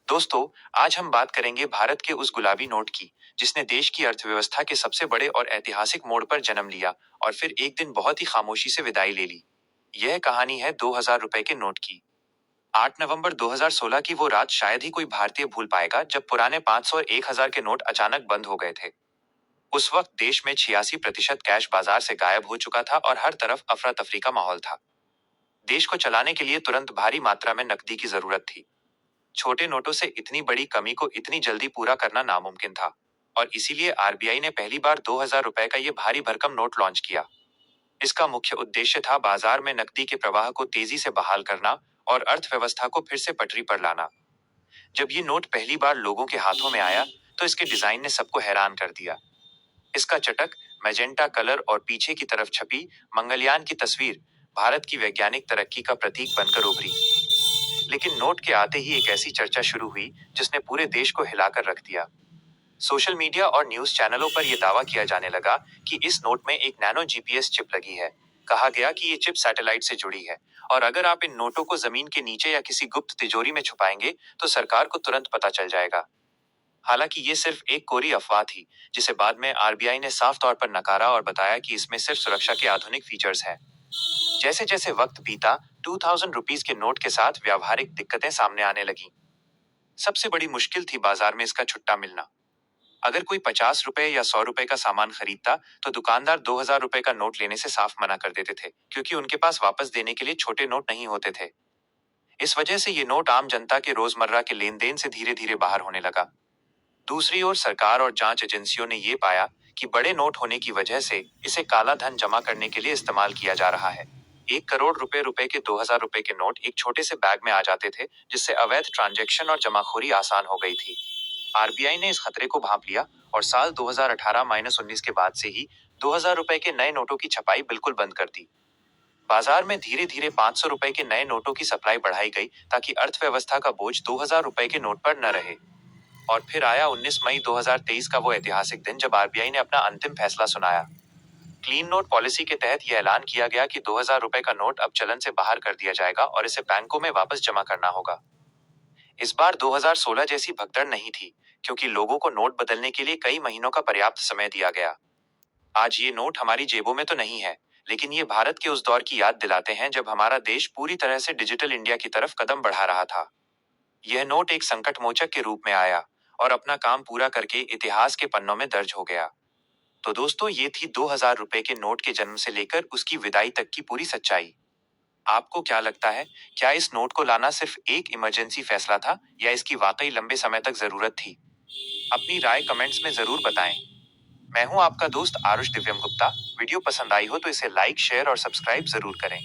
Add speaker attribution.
Speaker 1: दोस्तों, आज हम बात करेंगे भारत के उस गुलाबी नोट की, जिसने देश की अर्थव्यवस्था के सबसे बड़े और ऐतिहासिक मोड़ पर जन्म लिया और फिर एक दिन बहुत ही खामोशी से विदाई ले ली। यह कहानी है 2000 रुपए के नोट की। 8 नवंबर 2016 की वो रात शायद ही कोई भारतीय भूल पाएगा जब पुराने 500 और 1000 के नोट अचानक बंद हो गए थे। उस वक्त देश में 86% कैश बाजार से गायब हो चुका था और हर तरफ अफरा तफरी का माहौल था। देश को चलाने के लिए तुरंत भारी मात्रा में नकदी की जरूरत थी। छोटे नोटों से इतनी बड़ी कमी को इतनी जल्दी पूरा करना नामुमकिन था और इसीलिए आरबीआई ने पहली बार 2000 रुपए का ये भारी भरकम नोट लॉन्च किया। इसका मुख्य उद्देश्य था बाजार में नकदी के प्रवाह को तेजी से बहाल करना और अर्थव्यवस्था को फिर से पटरी पर लाना। जब ये नोट पहली बार लोगों के हाथों में आया तो इसके डिजाइन ने सबको हैरान कर दिया। इसका चटक मैजेंटा कलर और पीछे की तरफ छपी मंगलयान की तस्वीर भारत की वैज्ञानिक तरक्की का प्रतीक बनकर उभरी। लेकिन नोट के आते ही एक ऐसी चर्चा शुरू हुई जिसने पूरे देश को हिलाकर रख दिया। सोशल मीडिया और न्यूज चैनलों पर यह दावा किया जाने लगा कि इस नोट में एक नैनो जीपीएस चिप लगी है। कहा गया कि ये चिप सैटेलाइट से जुड़ी है और अगर आप इन नोटों को जमीन के नीचे या किसी गुप्त तिजोरी में छुपाएंगे तो सरकार को तुरंत पता चल जाएगा। हालांकि ये सिर्फ एक कोरी अफवाह थी, जिसे बाद में आरबीआई ने साफ तौर पर नकारा और बताया कि इसमें सिर्फ सुरक्षा के आधुनिक फीचर्स हैं। जैसे जैसे वक्त बीता, 2000 रुपीज के नोट के साथ व्यावहारिक दिक्कतें सामने आने लगी। सबसे बड़ी मुश्किल थी बाजार में इसका छुट्टा मिलना। अगर कोई 50 रुपए या 100 रुपए का सामान खरीदता तो दुकानदार 2000 रुपए का नोट लेने से साफ मना कर देते थे, क्योंकि उनके पास वापस देने के लिए छोटे नोट नहीं होते थे। इस वजह से ये नोट आम जनता के रोजमर्रा के लेन देन से धीरे धीरे बाहर होने लगा। दूसरी ओर सरकार और जांच एजेंसियों ने ये पाया कि बड़े नोट होने की वजह से इसे काला धन जमा करने के लिए इस्तेमाल किया जा रहा है। 1 करोड़ रुपए के 2000 रुपए के नोट एक छोटे से बैग में आ जाते थे, जिससे अवैध ट्रांजैक्शन और जमाखोरी आसान हो गई थी। आरबीआई ने इस खतरे को भांप लिया और साल 2018-19 के बाद से ही 2000 रुपए के नए नोटों की छपाई बिल्कुल बंद कर दी। बाजार में धीरे धीरे 500 रुपए के नए नोटों की सप्लाई बढ़ाई गई ताकि अर्थव्यवस्था का बोझ 2000 रुपए के नोट पर न रहे। और फिर आया 19 मई 2023 का वो ऐतिहासिक दिन जब आरबीआई ने अपना अंतिम फैसला सुनाया। क्लीन नोट पॉलिसी के तहत यह ऐलान किया गया कि 2000 रुपए का नोट अब चलन से बाहर कर दिया जाएगा और इसे बैंकों में वापस जमा करना होगा। इस बार 2016 जैसी भगदड़ नहीं थी, क्योंकि लोगों को नोट बदलने के लिए कई महीनों का पर्याप्त समय दिया गया। आज ये नोट हमारी जेबों में तो नहीं है, लेकिन ये भारत के उस दौर की याद दिलाते हैं जब हमारा देश पूरी तरह से डिजिटल इंडिया की तरफ कदम बढ़ा रहा था। यह नोट एक संकट मोचक के रूप में आया और अपना काम पूरा करके इतिहास के पन्नों में दर्ज हो गया। तो दोस्तों, ये थी 2000 रुपए के नोट के जन्म से लेकर उसकी विदाई तक की पूरी सच्चाई। आपको क्या लगता है, क्या इस नोट को लाना सिर्फ एक इमरजेंसी फैसला था या इसकी वाकई लंबे समय तक जरूरत थी? अपनी राय कमेंट्स में जरूर बताएं। मैं हूं आपका दोस्त आरुष दिव्यम गुप्ता। वीडियो पसंद आई हो तो इसे लाइक, शेयर और सब्सक्राइब जरूर करें।